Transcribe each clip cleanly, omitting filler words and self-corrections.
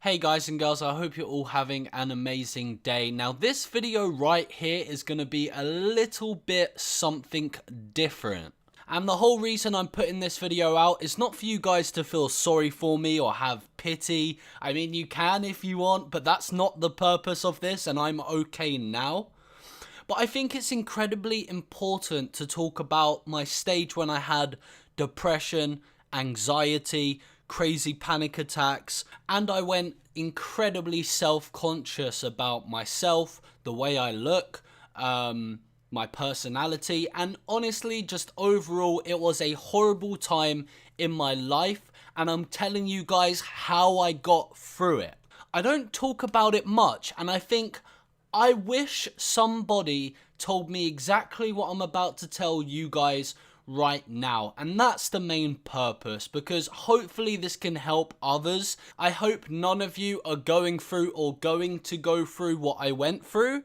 Hey guys and girls, I hope you're all having an amazing day. Now this video right here is going to be a little bit something different. And the whole reason I'm putting this video out is not for you guys to feel sorry for me or have pity. I mean, you can if you want, but that's not the purpose of this, and I'm okay now. But I think it's incredibly important to talk about my stage when I had depression, anxiety, crazy panic attacks, and I went incredibly self-conscious about myself, the way I look, my personality, and honestly, just overall, it was a horrible time in my life, and I'm telling you guys how I got through it. I don't talk about it much, and I think I wish somebody told me exactly what I'm about to tell you guys right now, and that's the main purpose, because hopefully this can help others. I hope none of you are going through or going to go through what I went through,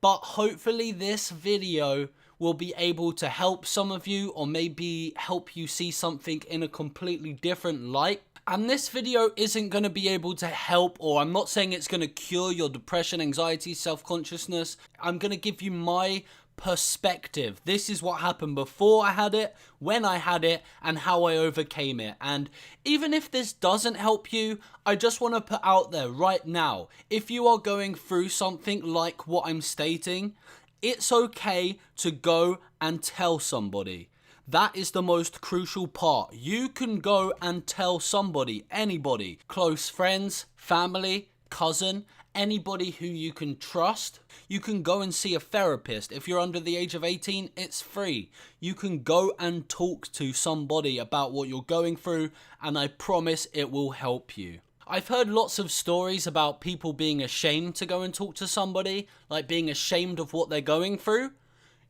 but hopefully this video will be able to help some of you, or maybe help you see something in a completely different light. And this video isn't going to be able to help, or I'm not saying it's going to cure your depression, anxiety, self-consciousness. I'm going to give you my perspective. This is what happened before I had it, when I had it, and how I overcame it. And even if this doesn't help you, I just want to put out there right now, if you are going through something like what I'm stating, it's okay to go and tell somebody. That is the most crucial part. You can go and tell somebody, anybody, close friends, family, cousin, anybody who you can trust. You can go and see a therapist. If you're under the age of 18, it's free. You can go and talk to somebody about what you're going through, and I promise it will help you. I've heard lots of stories about people being ashamed to go and talk to somebody, like being ashamed of what they're going through.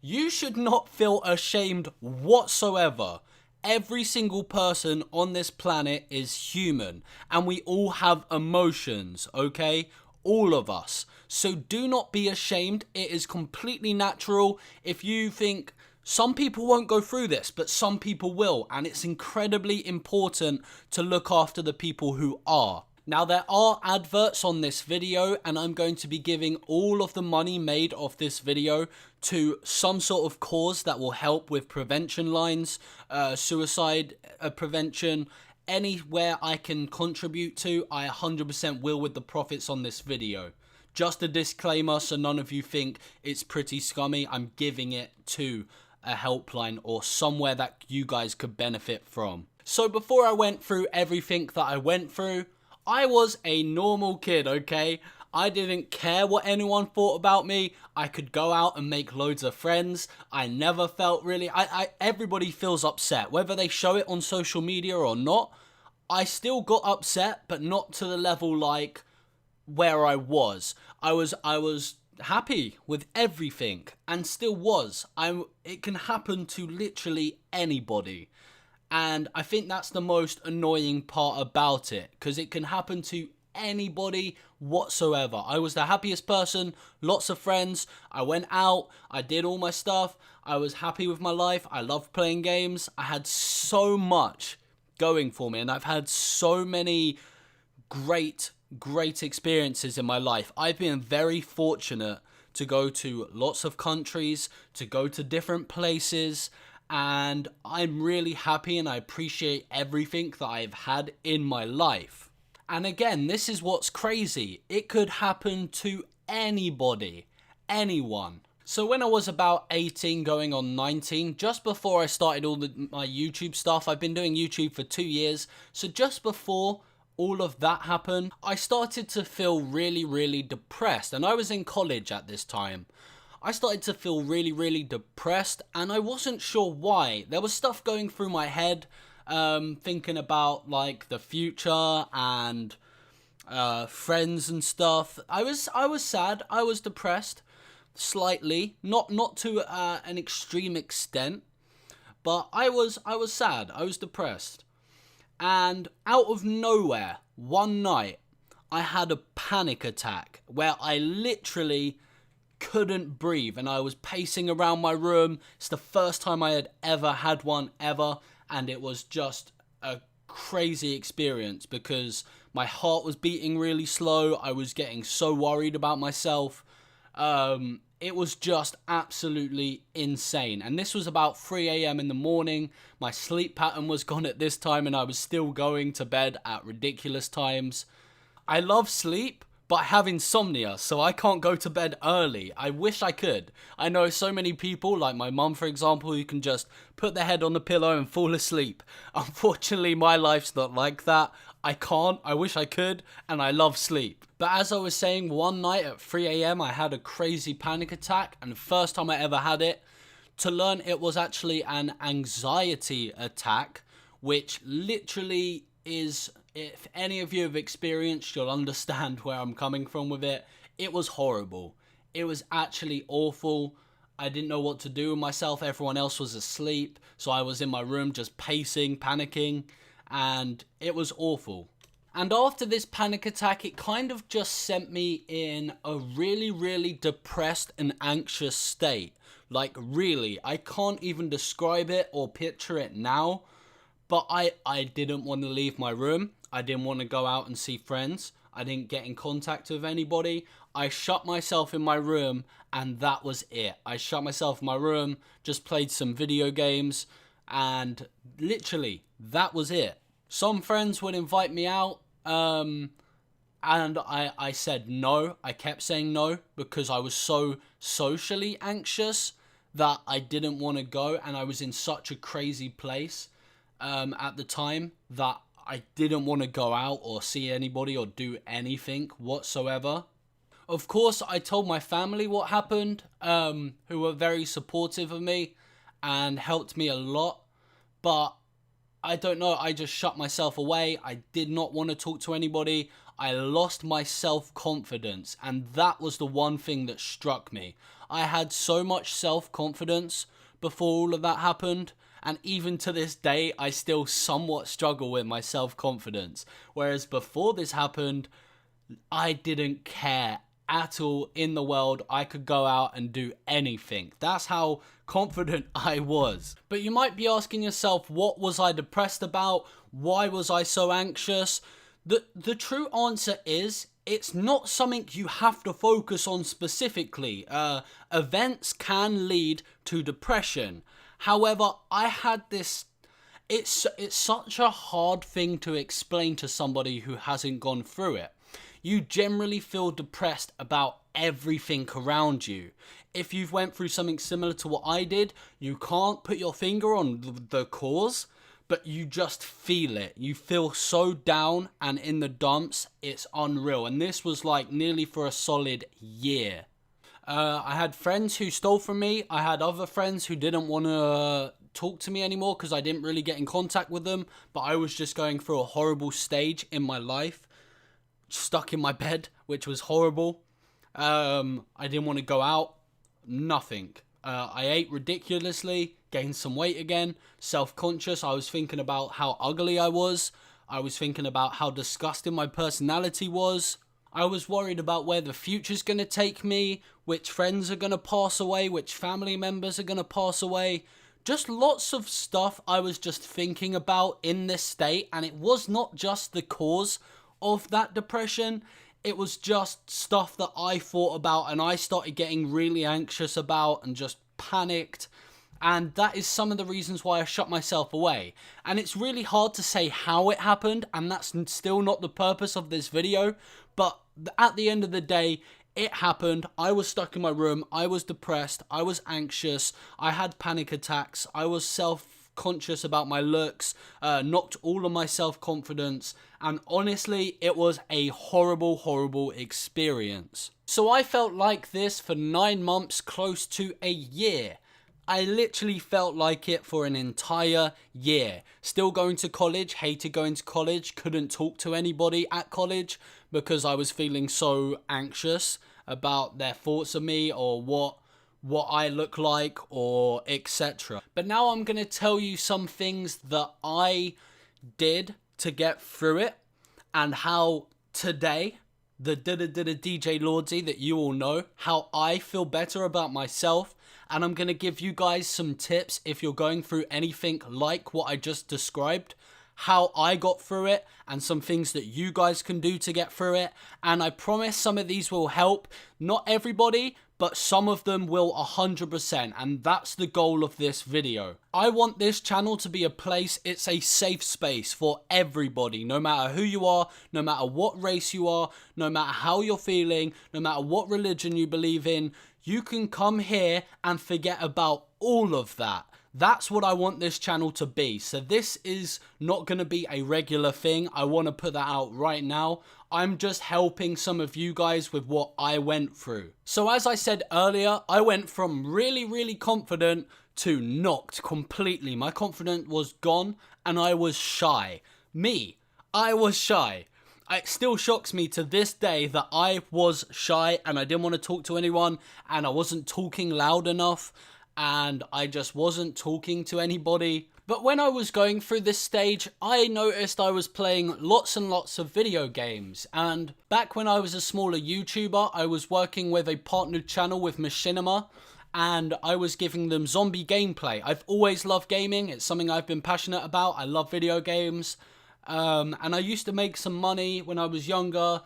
You should not feel ashamed whatsoever. Every single person on this planet is human, and we all have emotions, okay? All of us. So do not be ashamed. It is completely natural. If you think some people won't go through this, but some people will, and it's incredibly important to look after the people who are. Now, there are adverts on this video, and I'm going to be giving all of the money made off this video to some sort of cause that will help with prevention lines, suicide prevention. Anywhere I can contribute to, I 100% will with the profits on this video. Just a disclaimer so none of you think it's pretty scummy. I'm giving it to a helpline or somewhere that you guys could benefit from. So before I went through everything that I went through, I was a normal kid, okay? I didn't care what anyone thought about me. I could go out and make loads of friends. I never felt really... everybody feels upset, whether they show it on social media or not. I still got upset, but not to the level like where I was. I was happy with everything, and still was. It can happen to literally anybody. And I think that's the most annoying part about it, because it can happen to anybody whatsoever. I was the happiest person, lots of friends, I went out, I did all my stuff, I was happy with my life, I loved playing games, I had so much going for me, and I've had so many great experiences in my life. I've been very fortunate to go to lots of countries, to go to different places, and I'm really happy and I appreciate everything that I've had in my life. And again, this is what's crazy. It could happen to anybody, anyone. So when I was about 18 going on 19, just before I started all my YouTube stuff, I've been doing YouTube for 2 years, so just before all of that happened, I started to feel really depressed, and I was in college at this time. I started to feel really depressed, and I wasn't sure why. There was stuff going through my head, thinking about like the future and friends and stuff. I was sad. I was depressed, slightly, not to an extreme extent, but I was sad. I was depressed, and out of nowhere, one night, I had a panic attack where I literally couldn't breathe, and I was pacing around my room. It's the first time I had ever had one ever, and it was just a crazy experience because My heart was beating really slow. I was getting so worried about myself. It was just absolutely insane. And this was about 3 a.m. in the morning. My sleep pattern was gone at this time, and I was still going to bed at ridiculous times. I love sleep, but I have insomnia, so I can't go to bed early. I wish I could. I know so many people, like my mum for example, who can just put their head on the pillow and fall asleep. Unfortunately, my life's not like that. I can't, I wish I could, and I love sleep. But as I was saying, one night at 3 a.m. I had a crazy panic attack, and the first time I ever had it, to learn it was actually an anxiety attack, which literally is, if any of you have experienced, you'll understand where I'm coming from with it. It was horrible. It was actually awful. I didn't know what to do with myself. Everyone else was asleep, so I was in my room just pacing, panicking, and it was awful. And after this panic attack, it kind of just sent me in a really, really depressed and anxious state. Like, really, I can't even describe it or picture it now, but I didn't want to leave my room. I didn't want to go out and see friends. I didn't get in contact with anybody. I shut myself in my room, and that was it. I shut myself in my room, just played some video games, and literally, that was it. Some friends would invite me out, and I said no. I kept saying no because I was so socially anxious that I didn't want to go, and I was in such a crazy place at the time that I didn't want to go out or see anybody or do anything whatsoever. Of course, I told my family what happened, who were very supportive of me and helped me a lot, but I don't know, I just shut myself away. I did not want to talk to anybody. I lost my self-confidence, and that was the one thing that struck me. I had so much self-confidence before all of that happened, and even to this day, I still somewhat struggle with my self-confidence. Whereas before this happened, I didn't care at all in the world. I could go out and do anything. That's how confident I was. But you might be asking yourself, what was I depressed about? Why was I so anxious? The true answer is, it's not something you have to focus on specifically. Events can lead to depression. However, I had this, it's such a hard thing to explain to somebody who hasn't gone through it. You generally feel depressed about everything around you. If you've went through something similar to what I did, you can't put your finger on the cause, but you just feel it. You feel so down and in the dumps, it's unreal. And this was like nearly for a solid year. I had friends who stole from me. I had other friends who didn't want to talk to me anymore because I didn't really get in contact with them. But I was just going through a horrible stage in my life. Stuck in my bed, which was horrible. I didn't want to go out. Nothing. I ate ridiculously. Gained some weight again. Self-conscious. I was thinking about how ugly I was. I was thinking about how disgusting my personality was. I was worried about where the future's going to take me, which friends are going to pass away, which family members are going to pass away. Just lots of stuff I was just thinking about in this state, and it was not just the cause of that depression. It was just stuff that I thought about and I started getting really anxious about and just panicked. And that is some of the reasons why I shut myself away. And it's really hard to say how it happened, and that's still not the purpose of this video. But at the end of the day, it happened. I was stuck in my room. I was depressed. I was anxious. I had panic attacks. I was self-conscious about my looks. Knocked all of my self-confidence. And honestly, it was a horrible, horrible experience. So I felt like this for 9 months, close to a year. I literally felt like it for an entire year. Still going to college, hated going to college, couldn't talk to anybody at college because I was feeling so anxious about their thoughts of me or what I look like or etc. But now I'm going to tell you some things that I did to get through it and how today, the DJ Lordsy that you all know, how I feel better about myself. And I'm going to give you guys some tips if you're going through anything like what I just described, how I got through it and some things that you guys can do to get through it. And I promise some of these will help. Not everybody, but some of them will 100%, and that's the goal of this video. I want this channel to be a place, it's a safe space for everybody, no matter who you are, no matter what race you are, no matter how you're feeling, no matter what religion you believe in. You can come here and forget about all of that. That's what I want this channel to be. So this is not going to be a regular thing. I want to put that out right now. I'm just helping some of you guys with what I went through. So as I said earlier, I went from really confident to knocked completely. My confidence was gone and I was shy. I was shy. It still shocks me to this day that I was shy and I didn't want to talk to anyone and I wasn't talking loud enough and I just wasn't talking to anybody. But when I was going through this stage, I noticed I was playing lots and lots of video games. And back when I was a smaller YouTuber, I was working with a partnered channel with Machinima, and I was giving them zombie gameplay. I've always loved gaming. It's something I've been passionate about. I love video games. And I used to make some money when I was younger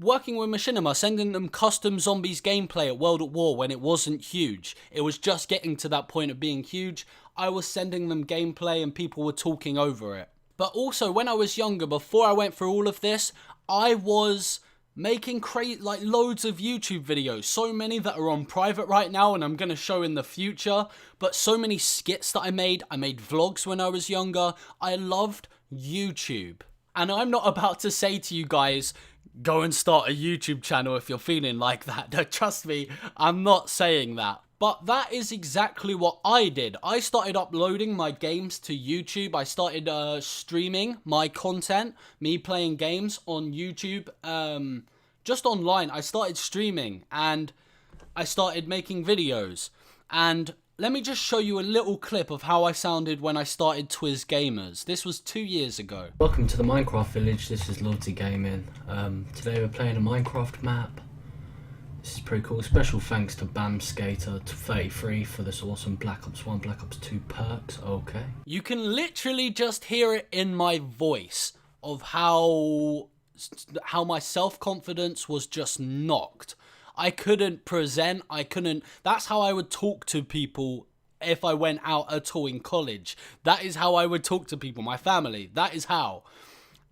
working with Machinima, sending them custom zombies gameplay at World at War when it wasn't huge. It was just getting to that point of being huge. I was sending them gameplay and people were talking over it. But also when I was younger, before I went through all of this, I was making loads of YouTube videos. So many that are on private right now and I'm going to show in the future. But so many skits that I made vlogs when I was younger. I loved YouTube. And I'm not about to say to you guys, go and start a YouTube channel if you're feeling like that. No, trust me, I'm not saying that. But that is exactly what I did. I started uploading my games to YouTube. I started streaming my content, me playing games on YouTube, just online. I started streaming and I started making videos. And let me just show you a little clip of how I sounded when I started Twizz Gamers. This was 2 years ago. Welcome to the Minecraft village. This is Loyalty Gaming. Today we're playing a Minecraft map. This is pretty cool. Special thanks to Bam Skater 33 for this awesome Black Ops 1, Black Ops 2 perks. Okay. You can literally just hear it in my voice of how my self-confidence was just knocked. I couldn't present, that's how I would talk to people if I went out at all in college. That is how I would talk to people, my family, that is how.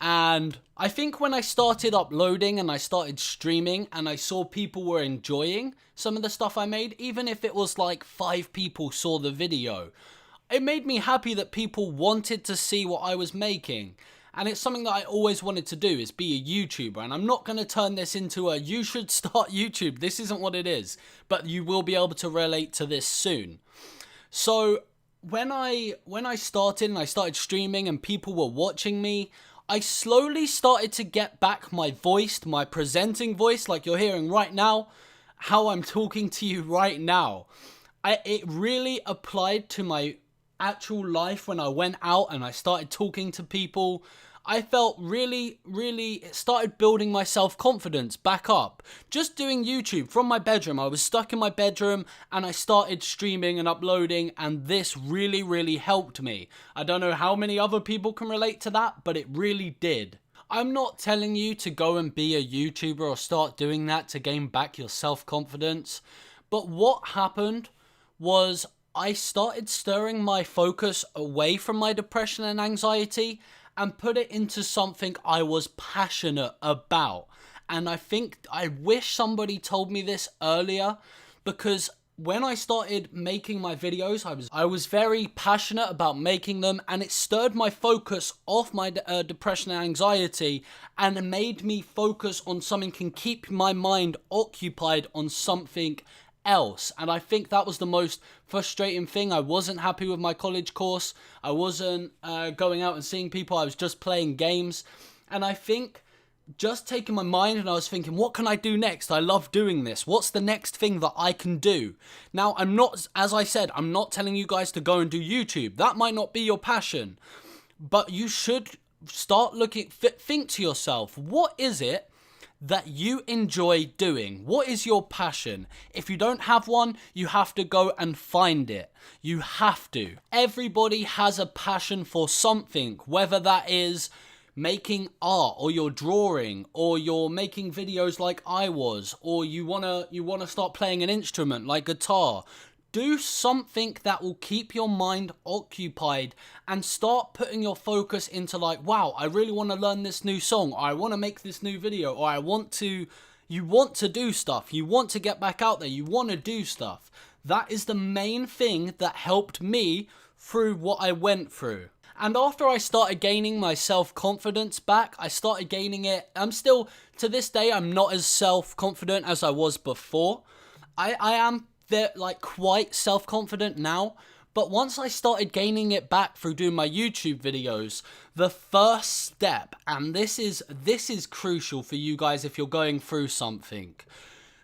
And I think when I started uploading and I started streaming and I saw people were enjoying some of the stuff I made, even if it was like 5 people saw the video, it made me happy that people wanted to see what I was making. And it's something that I always wanted to do, is be a YouTuber. And I'm not going to turn this into a, you should start YouTube. This isn't what it is. But you will be able to relate to this soon. So when I started and I started streaming and people were watching me, I slowly started to get back my voice, my presenting voice, like you're hearing right now, how I'm talking to you right now. It really applied to my actual life when I went out and I started talking to people. I felt really, it started building my self-confidence back up. Just doing YouTube from my bedroom. I was stuck in my bedroom and I started streaming and uploading, and this really helped me. I don't know how many other people can relate to that, but it really did. I'm not telling you to go and be a YouTuber or start doing that to gain back your self-confidence, but what happened was I started stirring my focus away from my depression and anxiety and put it into something I was passionate about. And I wish somebody told me this earlier, because when I started making my videos, I was very passionate about making them, and it stirred my focus off my depression and anxiety and made me focus on something and keep my mind occupied on something else. And I think that was the most frustrating thing. I wasn't happy with my college course. I wasn't going out and seeing people. I was just playing games. And I think just taking my mind, and I was thinking, what can I do next? I love doing this. What's the next thing that I can do? Now, I'm not, as I said, I'm not telling you guys to go and do YouTube. That might not be your passion. But you should start looking, think to yourself, what is it that you enjoy doing. What is your passion? If you don't have one, you have to go and find it. You have to. Everybody has a passion for something, whether that is making art, or you're drawing, or you're making videos like I was, or you wanna start playing an instrument like guitar. Do something that will keep your mind occupied and start putting your focus into like, wow, I really want to learn this new song, or I want to make this new video, or you want to do stuff. You want to get back out there. You want to do stuff. That is the main thing that helped me through what I went through. And after I started gaining my self-confidence back, I started gaining it. I'm still, to this day, I'm not as self-confident as I was before. I am like quite self-confident now, but once I started gaining it back through doing my YouTube videos, the first step, and this is crucial for you guys if you're going through something,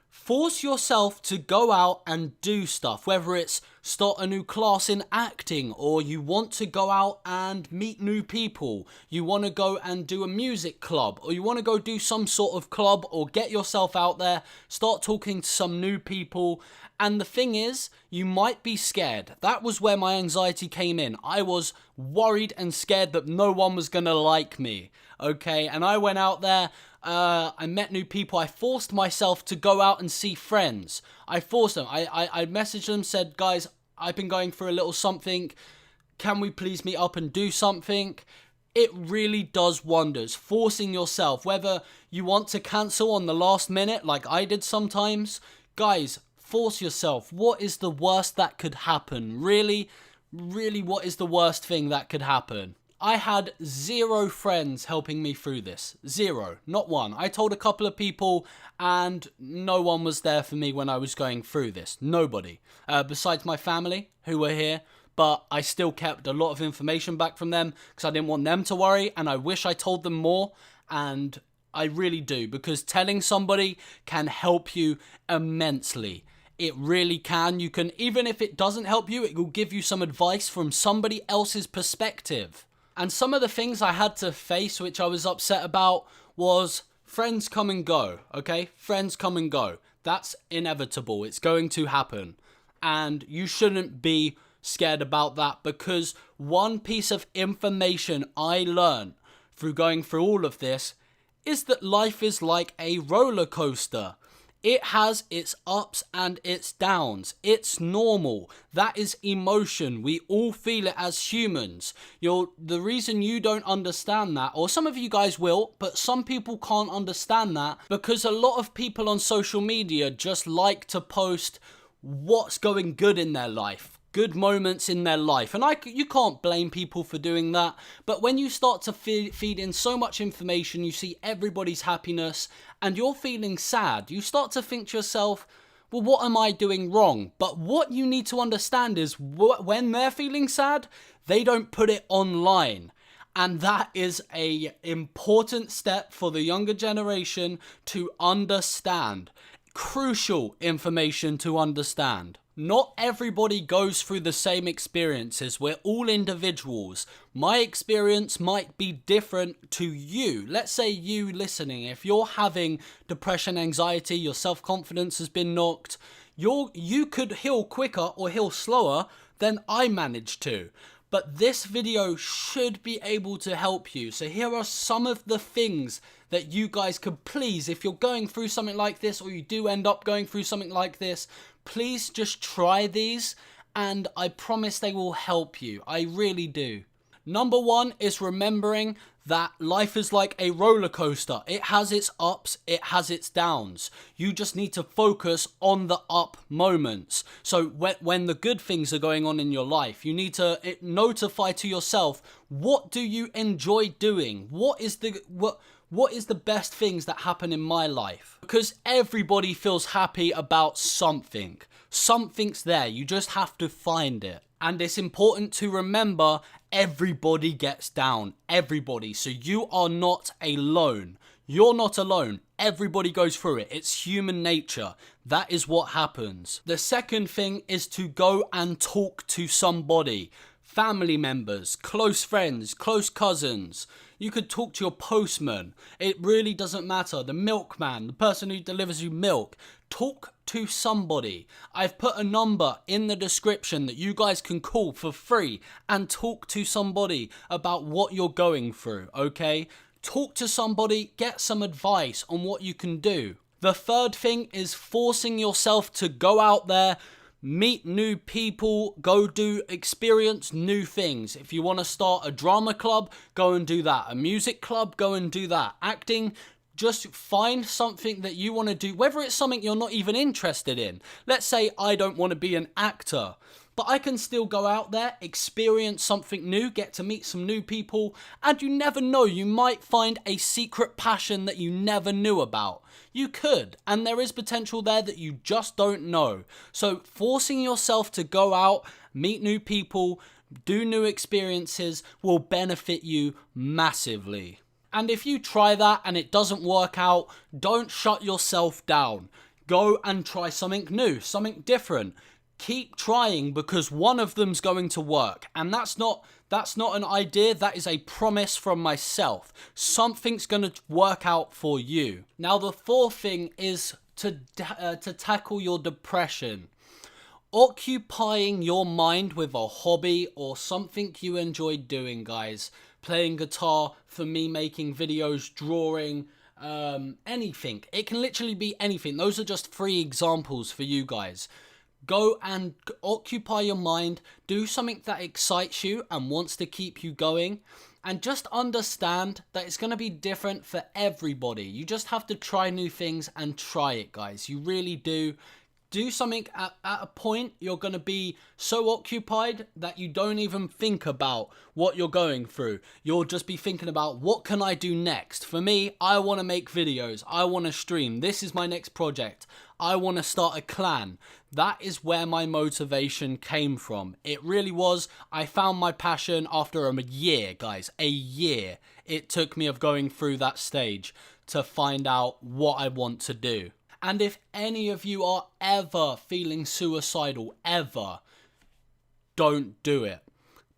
force yourself to go out and do stuff, whether it's start a new class in acting, or you want to go out and meet new people, you want to go and do a music club, or you want to go do some sort of club, or get yourself out there, start talking to some new people. And the thing is, you might be scared. That was where my anxiety came in. I was worried and scared that no one was going to like me, okay? And I went out there, I met new people, I forced myself to go out and see friends. I forced them, I messaged them, said, guys, I've been going through a little something, can we please meet up and do something? It really does wonders, forcing yourself, whether you want to cancel on the last minute like I did sometimes. Guys, force yourself. What is the worst that could happen? Really, what is the worst thing that could happen? I had 0 friends helping me through this. 0, not one. I told a couple of people and no one was there for me when I was going through this. Nobody. Besides my family who were here. But I still kept a lot of information back from them because I didn't want them to worry, and I wish I told them more, and I really do, because telling somebody can help you immensely. It really can. You can, even if it doesn't help you, it will give you some advice from somebody else's perspective. And some of the things I had to face, which I was upset about, was friends come and go, okay? Friends come and go. That's inevitable. It's going to happen. And you shouldn't be scared about that, because one piece of information I learned through going through all of this is that life is like a roller coaster. It has its ups and its downs. It's normal. That is emotion. We all feel it as humans. The reason you don't understand that, or some of you guys will, but some people can't understand that, because a lot of people on social media just like to post what's going good in their life. Good moments in their life, and you can't blame people for doing that, but when you start to feed in so much information, you see everybody's happiness and you're feeling sad, you start to think to yourself, well, what am I doing wrong? But what you need to understand is when they're feeling sad, they don't put it online. And that is an important step for the younger generation to understand. Crucial information to understand. Not everybody goes through the same experiences. We're all individuals. My experience might be different to you. Let's say you listening, if you're having depression, anxiety, your self-confidence has been knocked, you could heal quicker or heal slower than I managed to. But this video should be able to help you. So here are some of the things that you guys could please, if you're going through something like this, or you do end up going through something like this, please just try these, and I promise they will help you. I really do. Number 1 is remembering that life is like a roller coaster. It has its ups, it has its downs. You just need to focus on the up moments. So when the good things are going on in your life, you need to notify to yourself, what do you enjoy doing? What is the best things that happen in my life? Because everybody feels happy about something. Something's there. You just have to find it. And it's important to remember, everybody gets down. Everybody. So you are not alone. You're not alone. Everybody goes through it. It's human nature. That is what happens. The second thing is to go and talk to somebody. Family members, close friends, close cousins. You could talk to your postman. It really doesn't matter. The milkman, the person who delivers you milk. Talk to somebody. I've put a number in the description that you guys can call for free and talk to somebody about what you're going through, okay? Talk to somebody, get some advice on what you can do. The third thing is forcing yourself to go out there, meet new people, go experience new things. If you want to start a drama club, go and do that. A music club, go and do that. Acting, just find something that you want to do, whether it's something you're not even interested in. Let's say I don't want to be an actor, but I can still go out there, experience something new, get to meet some new people, and you never know, you might find a secret passion that you never knew about. You could, and there is potential there that you just don't know. So forcing yourself to go out, meet new people, do new experiences will benefit you massively. And if you try that and it doesn't work out, don't shut yourself down. Go and try something new, something different. Keep trying, because one of them's going to work. And that's not an idea, that is a promise from myself. Something's going to work out for you. Now the fourth thing is to tackle your depression. Occupying your mind with a hobby or something you enjoy doing, guys. Playing guitar, for me making videos, drawing, anything. It can literally be anything. Those are just 3 examples for you guys. Go and occupy your mind, do something that excites you and wants to keep you going, and just understand that it's going to be different for everybody. You just have to try new things and try it, guys. You really do. Do something at a point you're going to be so occupied that you don't even think about what you're going through. You'll just be thinking about, what can I do next? For me, I want to make videos. I want to stream. This is my next project. I want to start a clan. That is where my motivation came from. It really was. I found my passion after a year, guys. A year it took me of going through that stage to find out what I want to do. And if any of you are ever feeling suicidal, ever, don't do it.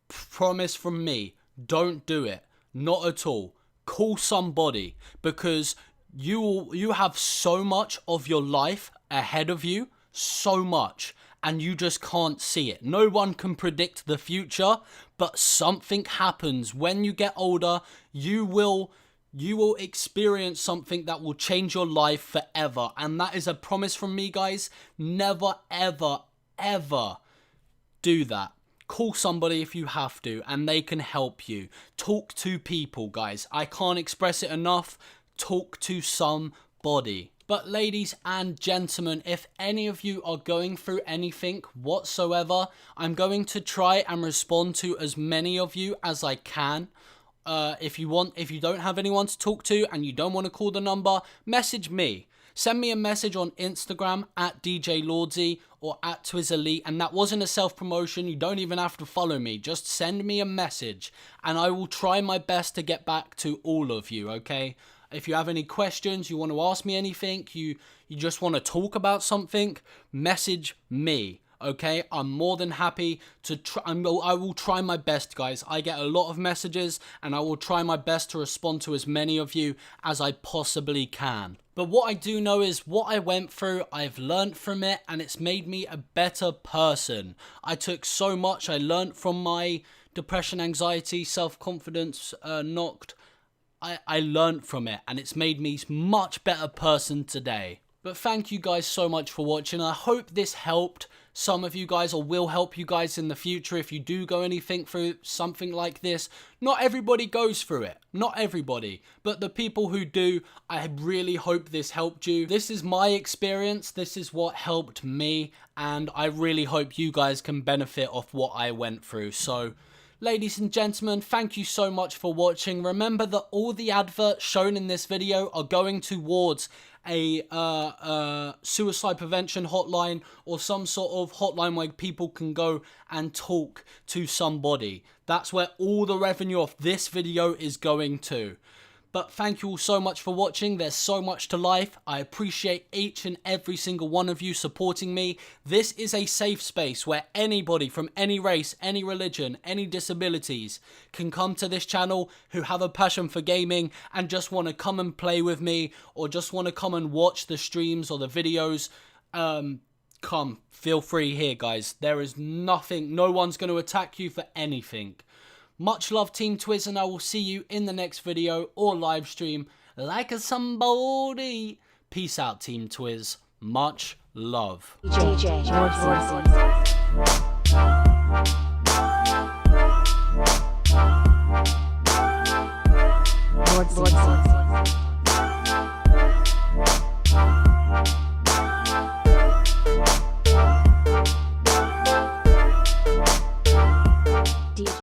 Promise from me, don't do it. Not at all. Call somebody, because you have so much of your life ahead of you, so much, and you just can't see it. No one can predict the future, but something happens when you get older. You will experience something that will change your life forever. And that is a promise from me, guys. Never, ever, ever do that. Call somebody if you have to, and they can help you. Talk to people, guys. I can't express it enough. Talk to somebody. But ladies and gentlemen, if any of you are going through anything whatsoever, I'm going to try and respond to as many of you as I can. If you don't have anyone to talk to and you don't want to call the number, message me. Send me a message on Instagram at DJ Lordsy or at Twizz Elite, and that wasn't a self-promotion. You don't even have to follow me. Just send me a message and I will try my best to get back to all of you, okay? If you have any questions, you want to ask me anything, you just want to talk about something, message me. Okay, I'm more than happy to try. I will try my best, guys. I get a lot of messages and I will try my best to respond to as many of you as I possibly can. But what I do know is what I went through, I've learned from it, and it's made me a better person. I took so much. I learned from my depression, anxiety, self-confidence knocked. I learned from it, and it's made me a much better person today. But thank you guys so much for watching. I hope this helped some of you guys, or will help you guys in the future if you do go anything through something like this. Not everybody goes through it. Not everybody. But the people who do, I really hope this helped you. This is my experience. This is what helped me. And I really hope you guys can benefit off what I went through. So, ladies and gentlemen, thank you so much for watching. Remember that all the adverts shown in this video are going towards a suicide prevention hotline, or some sort of hotline where people can go and talk to somebody. That's where all the revenue of this video is going to. But thank you all so much for watching. There's so much to life. I appreciate each and every single one of you supporting me. This is a safe space where anybody from any race, any religion, any disabilities can come to this channel who have a passion for gaming and just want to come and play with me, or just want to come and watch the streams or the videos. Come, feel free here, guys. There is nothing, no one's going to attack you for anything. Much love, Team Twizz, and I will see you in the next video or live stream like a somebody. Peace out, Team Twizz. Much love. Lord